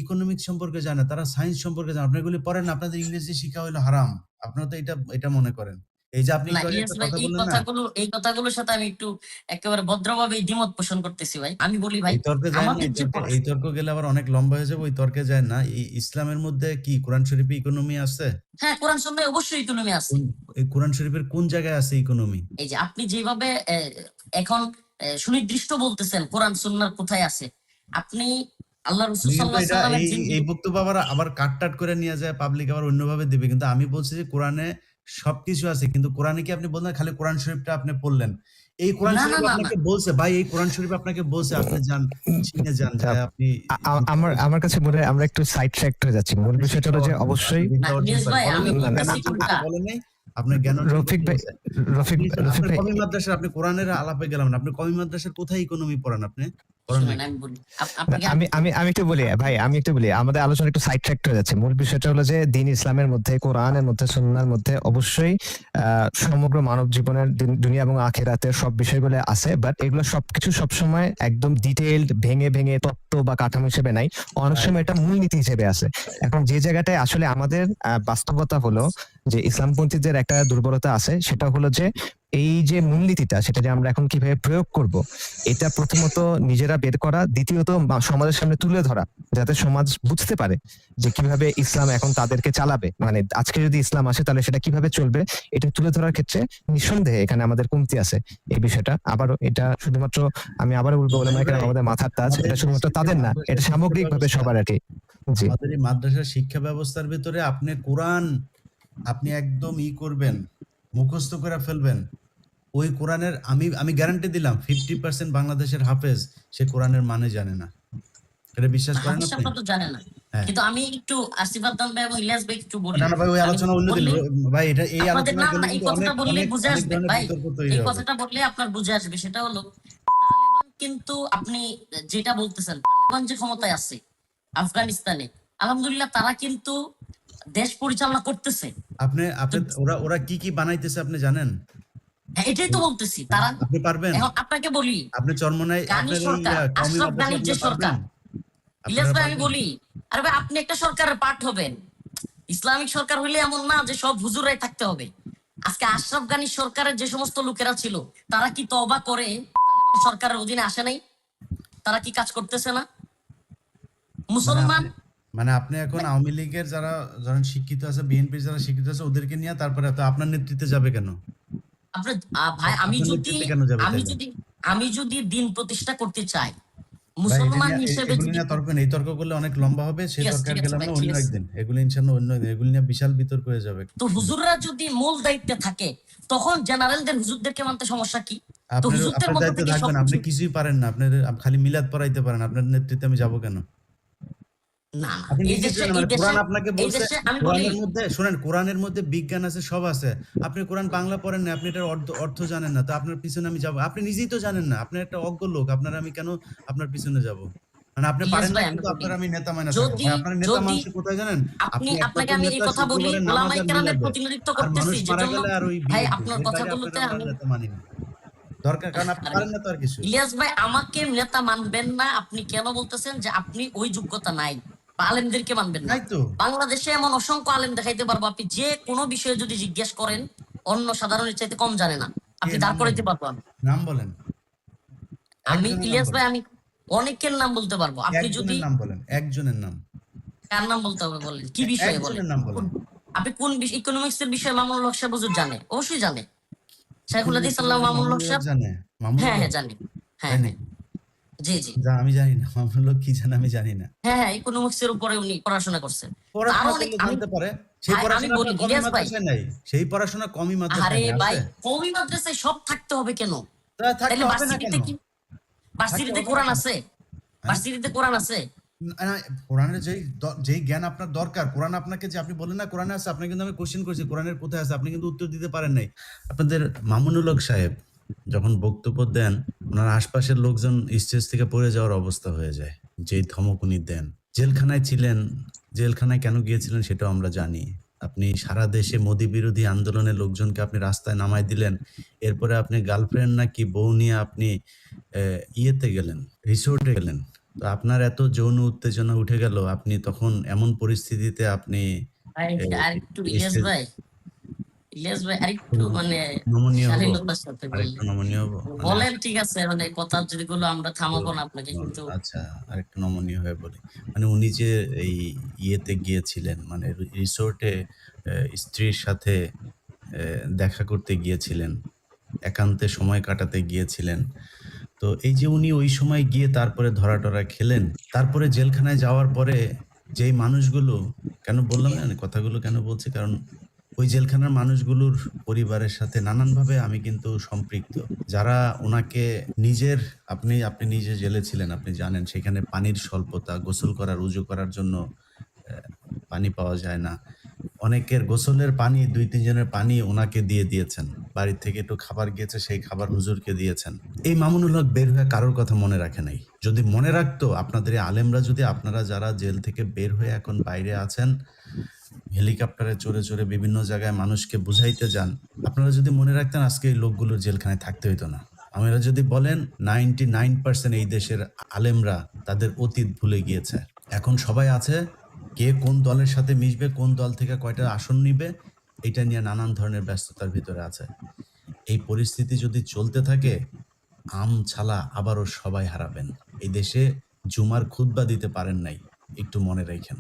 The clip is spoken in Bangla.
ইকোনমিক্স সম্পর্কে জানে, তারা সায়েন্স সম্পর্কে জানে। আপনি এগুলি পড়েন না, আপনাদের ইংরেজি শিখা হইলো হারাম। আপনারা তো এটা মনে করেন। এই যে আপনি না একটু আগে ইলিয়াস একটা ভাই, কথা বললেন না? এই কথাগুলোর সাথে আমি একটু একেবারে ভদ্রভাবে দ্বিমত পোষণ করতেছি ভাই। আমি বলি ভাই, এই তর্কে যায়েন না, আমাদের যে এই তর্ক গেলে আবার অনেক লম্বা হয়ে যাবে। ওই তর্কে যায়েন না। ইসলামের মধ্যে কি কোরআন শরীফে ইকোনমি আছে? হ্যাঁ, কোরআন সুন্নাহয় অবশ্যই ইকোনমি আছে। এই কোরআন শরীফের কোন জায়গায় আছে ইকোনমি? এই যে আপনি যেভাবে এখন সুনির্দিষ্ট বলতেছেন কোরআন সুন্নাহর কোথায় আছে, আপনি আল্লাহ রাসূল কিন্তু সাল্লাল্লাহু আলাইহি এটা ওয়াসাল্লামের এই জিন্দেগি এই বক্তব্য আবার কাট করে নিয়ে যায় পাবলিক আবার অন্যভাবে দিবে। কিন্তু আমি বলছি যে কোরআনে সবকিছু আছে। কিন্তু কোরআনে কি আপনি বললেন খালি কোরআন শরীফটা আপনি পড়লেন। এই কোরআন না, না, শরীফ না, না। আপনাকে বলছে ভাই, এই কোরআন শরীফ আপনাকে বলছে আপনি যান চীনে যান, যায় আপনি আমার কাছে মনে হয় আমরা একটু সাইড ট্র্যাক হয়ে যাচ্ছি। মূল বিষয়টা হলো যে অবশ্যই না, ইলিয়াস ভাই, আমি বলতেছি কোনটা? বলেন নাই। আপনার জ্ঞান রফিক ভাই, আপনি কওমি মাদ্রাসা, আপনি কোরআনের আলাপে গেলাম না। আপনি কওমি মাদ্রাসার কোথায় ইকোনমি পড়েন আপনি? শুনেন আমি বলি। আপনাকে আমি একটু বলি ভাই, আমাদের আলোচনা একটু সাইড ট্র্যাক হয়ে যাচ্ছে। মূল বিষয়টা হলো যে দিন ইসলামের মধ্যে, কোরআনের মধ্যে, সুন্নাহর মধ্যে অবশ্যই সমগ্র মানব জীবনের দুনিয়া এবং আখিরাতের সব বিষয়গুলো আছে, বাট এগুলো সবকিছু সবসময় একদম ডিটেইলড ভেঙে ভেঙে তত্ত্ব বা কাঠামো হিসেবে নাই, অনেক সময় এটা মূলনীতি হিসেবে আছে। এখন যে জায়গাটায় আসলে আমাদের বাস্তবতা হলো যে ইসলামপন্থীদের একটা দুর্বলতা আছে, সেটা হলো যে এই যে মূলনীতিটা, সেটা যে আমরা এখন কিভাবে প্রয়োগ করব, এটা প্রথমত নিজেরা বের করা, দ্বিতীয়ত সমাজের সামনে তুলে ধরা, যাতে সমাজ বুঝতে পারে যে কিভাবে ইসলাম এখন তাদেরকে চালাবে, মানে আজকে যদি ইসলাম আসে তাহলে সেটা কিভাবে চলবে। এটা তুলে ধরার ক্ষেত্রে নিঃসন্দেহে এখানে আমাদের কমতি আছে। এই বিষয়টা আবারও, এটা শুধুমাত্র আমি আবারও বলবো, ওলামায়ে কেরাম আমাদের মাথার তাজ, এটা শুধুমাত্র তাদের না, এটা সামগ্রিকভাবে সবার আর কি। জি, আমাদের এই মাদ্রাসার শিক্ষা ব্যবস্থার ভিতরে আপনি কোরআন আপনি একদম করবেন, মুখস্থ করে ফেলবেন। ওই কোরআনের আমি গ্যারান্টি দিলাম 50% বাংলাদেশের হাফেজ সে কোরআনের মানে জানে না। এটা বিশ্বাস করেন আপনি? তো জানেন না। কিন্তু আমি একটু আসিফ আদনান ভাই এবং ইলিয়াস ভাই একটু বলি। না ভাই, ওই আলোচনা অন্যদিন ভাই। এটা এই আলোচনা না, এই কথাটা বললে বুঝে আসবে ভাই। এই কথাটা বললে আপনার বুঝে আসবে। সেটা হলো তালেবান, কিন্তু আপনি যেটা বলতেছেন, তালেবান যে ক্ষমতায় আছে আফগানিস্তানে, আলহামদুলিল্লাহ তারা কিন্তু দেশ পরিচালনা করতেছে। আপনি ওরা কি বানাইতেছে আপনি জানেন? এটাই তো বলতেছি। তারা আপনি পারবেন? এখন আপনাকে বলি, আপনি চরমনাই আপনার সরকার, আশরাফ গানির যে সরকার, ইলিয়াস ভাই আমি বলি, আরে ভাই আপনি একটা সরকারের পার্ট হবেন। ইসলামিক সরকার হইলে এমন না যে সব হুজুরাই থাকতে হবে। আজকে আশরাফ গানি সরকারের যে সমস্ত লোকেরা ছিল, তারা কি তওবা করে সরকারের অধীনে আসে নাই? তারা কি কাজ করতেছে না? মুসলমান মানে আপনি এখন আওয়ামী লীগের যারা শিক্ষিত আছে, বিএনপির যারা শিক্ষিত আছে, ওদেরকে নিয়ে তারপরে তো আপনার নেতৃত্বে যাবে কেন? আপনার ভাই, আমি যদি দিন প্রতিষ্ঠা করতে চাই মুসলমান হিসেবে, এই তর্ক করলে অনেক লম্বা হবে। সেই তর্কে গেলাম না, অন্য একদিন। এগুলো ইনশাআল্লাহ অন্য একদিন, এগুলো নিয়ে বিশাল বিতর্ক হয়ে যাবে। তো হুজুররা যদি মূল দায়িত্বে থাকে, তখন জেনারেলদের হুজুরদেরকে মানতে সমস্যা কি? তো হুজুরদের মধ্যে থেকে আপনি কিছুই পারেন না, আপনি খালি মিলাদ পড়াইতে পারেন। আপনার নেতৃত্বে আমি যাব কেন? না, কোরআন আপনাকে বলছে, কোরআনের মধ্যে শুনেন, কোরআনের মধ্যে বিজ্ঞান আছে, সব আছে। আপনি কোরআন বাংলা পড়েন না, আপনি এটার অর্থ জানেন না, তো আপনার পিছনে আমি যাব? আপনি নিজেই তো জানেন না, আপনি একটা অজ্ঞ লোক। আপনার আমি কেন আপনার পিছনে যাব? মানে আপনি পারেন না, কিন্তু আপনার আমি নেতা মানা থাকবো। আপনার নেতা মানুষ কোথায় জানেন? আপনাকে আমি এই কথা বলি, ওলামায়ে কেরামের প্রতিনিধিত্ব করতেছি, যেজন্য ভাই আপনার কথাগুলোতে আমি নেতা মানি না। দরকার, কারণ আপনি পারেন না তো আর কিছু। ইলিয়াস ভাই, আমাকে নেতা মানবেন না। আপনি কেন বলতেছেন যে আপনি ওই যোগ্যতা নাই? আলেমদেরকে মানবেন না? বাংলাদেশে এমন অসংখ্য আলেম দেখাইতে পারবো, আপনি যে কোনো বিষয়ে যদি জিজ্ঞেস করেন, অন্য সাধারণের চাইতে কম জানে না, আপনি দাঁড় করাইতে পারবো। নাম বলেন। আমি ইলিয়াস ভাই, আমি অনেকের নাম বলতে পারবো। আপনি যদি নাম বলেন, একজনের নাম। কার নাম বলতে হবে বলেন? কি বিষয়ে বলেন? আপনি কোন ইকোনমিক্স এর বিষয়ে মামুনুল হক সাহেব হুজুর জানে? অবশ্যই জানে। শাইখুল হাদিস আল্লাহ মামুনুল হক সাহেব জানে। হ্যাঁ জানি। হ্যাঁ জি আমি জানি না মামুনুল হক কি জানে, আমি জানি না। হ্যাঁ, ইকোনমিক্স এর উপরে উনি পড়াশোনা করছেন। সেই পড়াশোনা কমই মাদ্রাসায়। আরে ভাই, কমই মাদ্রাসায় সব থাকতে হবে কেন? তাহলে ভার্সিটিতে কি? ভার্সিটিতে কোরআন আছে? ভার্সিটিতে কোরআন আছে? কোরআনের যেই জ্ঞান আপনার দরকার, কোরআন আপনাকে, যে আপনি বলেন না কোরআনে আছে, আপনাকে কিন্তু আমি কোশ্চেন করেছি কোরআনের কোথায় আছে, আপনি কিন্তু উত্তর দিতে পারেন নাই। আপনাদের মামুনুল হক সাহেব যখন বক্তব্য দেন, ওনার আশপাশের লোকজন স্টেজ থেকে পড়ে যাওয়ার অবস্থা হয়ে যায়, যেই ধমক উনি দেন। জেলখানায় ছিলেন, জেলখানায় কেন গিয়েছিলেন সেটাও আমরা জানি। আপনি সারা দেশে মোদি বিরোধী আন্দোলনের লোকজনকে আপনি রাস্তায় নামাই দিলেন। এরপরে আপনি গার্লফ্রেন্ড নাকি বউ নিয়ে আপনি ইয়েতে গেলেন, রিসোর্টে গেলেন, তো আপনার এত যৌন উত্তেজনা উঠে গেল, আপনি তখন এমন পরিস্থিতিতে আপনি ভাই এই আরেকটু ইলিয়াস ভাই আরেকটু মানে নমনীয় হব, শালীনতার সাথে আরেকটু বললেন। নমনীয় হব, মানে বলেন ঠিক আছে, মানে কথা যদি গুলো আমরা থামাবো না আপনাকে, ও কিন্তু আচ্ছা, আরেকটু নমনীয় হয়ে বলি। মানে উনি যে এই ইয়েতে গিয়েছিলেন, মানে রিসোর্টে স্ত্রীর সাথে দেখা করতে গিয়েছিলেন, একান্তে সময় কাটাতে গিয়েছিলেন। তো এই যে উনি ওই সময় গিয়ে তারপরে ধরা-টরা খেলেন। তারপরে জেলখানায় যাওয়ার পরে যেই মানুষগুলো, কেন বললাম জানেন কথাগুলো কেন বলছি? কারণ ওই জেলখানার মানুষগুলোর পরিবারের সাথে নানানভাবে আমি কিন্তু সম্পৃক্ত। যারা উনাকে নিজের, আপনি নিজে জেলে ছিলেন, আপনি জানেন সেখানে পানির স্বল্পতা, গোসল করার, উজু করার জন্য অ্যা পানি পাওয়া যায় না। অনেকের গোসলের পানি ২-৩ জনের পানি উনাকে দিয়ে দিয়েছেন। বাড়ির থেকে একটু খাবার গিয়েছে, সেই খাবার হুজুরকে দিয়েছেন। এই মামুনুল হক বের হয়ে কারোর কথা মনে রাখে নাই। যদি মনে রাখতো, আপনাদের এই আলেমরা যদি, আপনারা যারা জেল থেকে বের হয়ে এখন বাইরে আছেন, হেলিকপ্টারে চড়ে, চড়ে বিভিন্ন জায়গায় মানুষকে বুঝাইতে যান, আপনারা যদি মনে রাখতেন আজকে এই লোকগুলো জেলখানায় থাকতে হইতো না। আপনারা যদি বলেন 99% এই দেশের আলেমরা তাদের অতীত ভুলে গিয়েছে। এখন সবাই আছে, কে কোন দলের সাথে মিশবে, কোন দল থেকে কয়টা আসন নিবে, এটা নিয়ে নানান ধরনের ব্যস্ততার ভিতরে আছে। এই পরিস্থিতি যদি চলতে থাকে, ছালা আবারও সবাই হারাবেন। এই দেশে জুমার খুতবা দিতে পারেন নাই। একটু মনে রাইখেন।